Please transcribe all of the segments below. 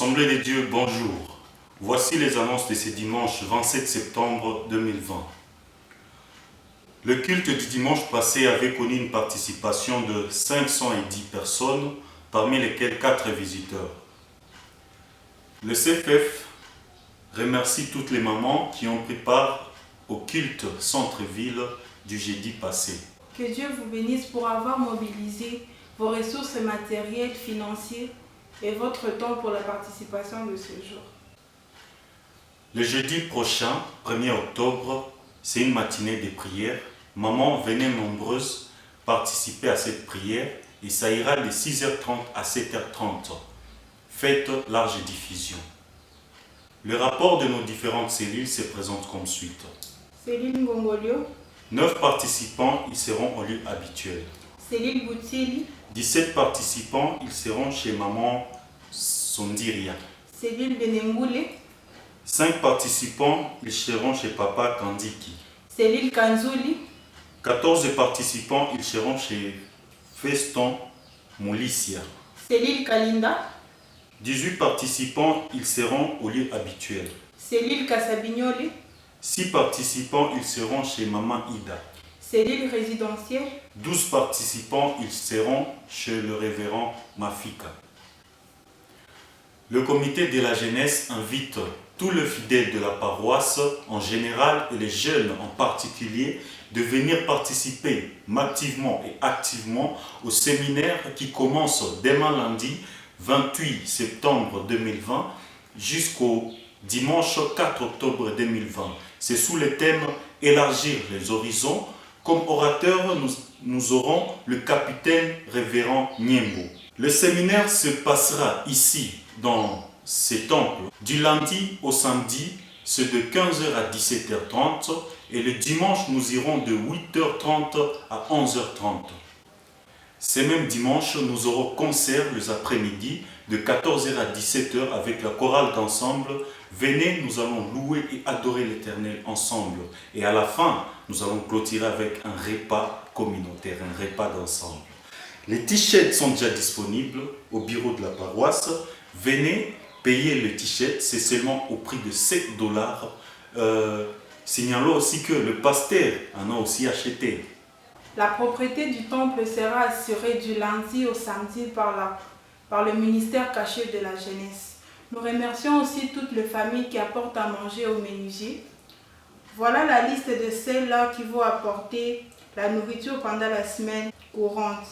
Assemblée des dieux, bonjour. Voici les annonces de ce dimanche 27 septembre 2020. Le culte du dimanche passé avait connu une participation de 510 personnes, parmi lesquelles 4 visiteurs. Le CFF remercie toutes les mamans qui ont pris part au culte centre-ville du jeudi passé. Que Dieu vous bénisse pour avoir mobilisé vos ressources matérielles, financières et votre temps pour la participation de ce jour. Le jeudi prochain, 1er octobre, c'est une matinée de prière. Maman, venez nombreuses participer à cette prière et ça ira de 6h30 à 7h30. Faites large diffusion. Le rapport de nos différentes cellules se présente comme suite. Cellule Ngongolio, 9 participants, ils seront au lieu habituel. Cellule Boutieli, 17 participants, ils seront chez maman Sondiria. Cellule Benengoule, 5 participants, ils seront chez papa Kandiki. Cellule Kanzouli, 14 participants, ils seront chez Feston Moulissia. Cellule Kalinda, 18 participants, ils seront au lieu habituel. Cellule Kassabignoli, 6 participants, ils seront chez maman Ida. Cellule résidentielle, 12 participants, ils seront chez le révérend Mafika. Le comité de la jeunesse invite tous les fidèles de la paroisse en général et les jeunes en particulier de venir participer massivement et activement au séminaire qui commence demain lundi 28 septembre 2020 jusqu'au dimanche 4 octobre 2020. C'est sous le thème « Élargir les horizons ». Comme orateur, nous aurons le capitaine révérend Niembo. Le séminaire se passera ici, dans ce temple, du lundi au samedi, c'est de 15h à 17h30 et le dimanche, nous irons de 8h30 à 11h30. Ce même dimanche, nous aurons concert les après-midi de 14h à 17h avec la chorale d'ensemble. Venez, nous allons louer et adorer l'Éternel ensemble. Et à la fin, nous allons clôturer avec un repas communautaire, un repas d'ensemble. Les t-shirts sont déjà disponibles au bureau de la paroisse. Venez payer le t-shirt, c'est seulement au prix de $7. Signalons aussi que le pasteur en a aussi acheté. La propriété du temple sera assurée du lundi au samedi par le ministère caché de la jeunesse. Nous remercions aussi toutes les familles qui apportent à manger au menuisier. Voilà la liste de celles-là qui vont apporter la nourriture pendant la semaine courante.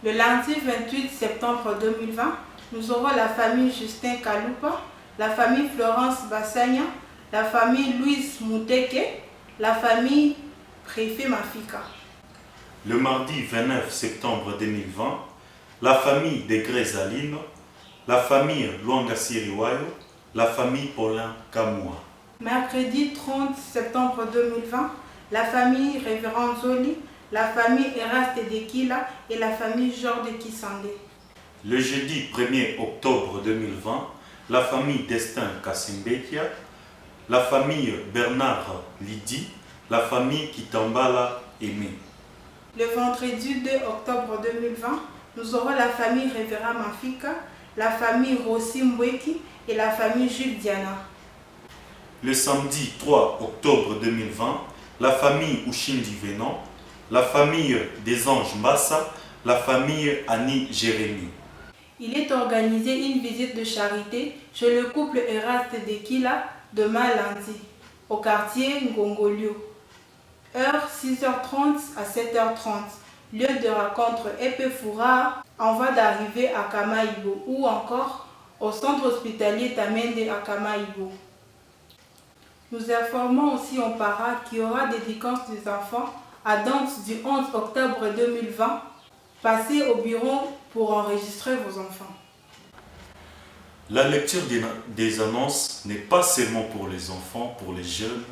Le lundi 28 septembre 2020, nous aurons la famille Justin Kaloupa, la famille Florence Bassagna, la famille Louise Mouteke, la famille Préfet Mafika. Le mardi 29 septembre 2020, la famille des Grésalines, la famille Luanga Siriwayo, la famille Paulin Kamoua. Mercredi 30 septembre 2020, la famille Révérend Zoli, la famille Eraste Dekila et la famille Georges Kisande. Le jeudi 1er octobre 2020, la famille Destin Kasimbekia, la famille Bernard Lydie, la famille Kitambala Aimé. Le vendredi 2 octobre 2020, nous aurons la famille Révérend Mafika, la famille Rossi Mbweki et la famille Jules Diana. Le samedi 3 octobre 2020, la famille Ushindi Venan, la famille des Anges Mbassa, la famille Annie Jérémy. Il est organisé une visite de charité chez le couple Eraste Dekila demain lundi, au quartier Ngongolio. Heure 6h30 à 7h30. Lieu de rencontre Epefoura en voie d'arrivée à Kamaïbo ou encore au centre hospitalier Tamende à Kamaïbo. Nous informons aussi en para qu'il y aura dédicace des enfants à date du 11 octobre 2020. Passez au bureau pour enregistrer vos enfants. La lecture des annonces n'est pas seulement pour les enfants, pour les jeunes,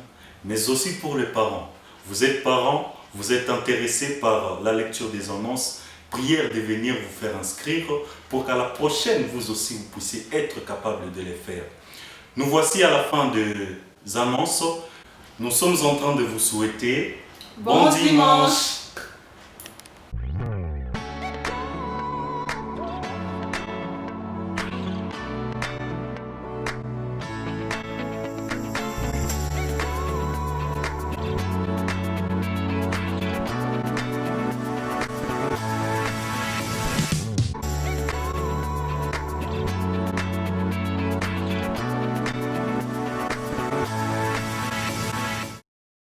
mais aussi pour les parents. Vous êtes parents, vous êtes intéressés par la lecture des annonces, prière de venir vous faire inscrire pour qu'à la prochaine, vous aussi, vous puissiez être capable de les faire. Nous voici à la fin des annonces. Nous sommes en train de vous souhaiter bon dimanche.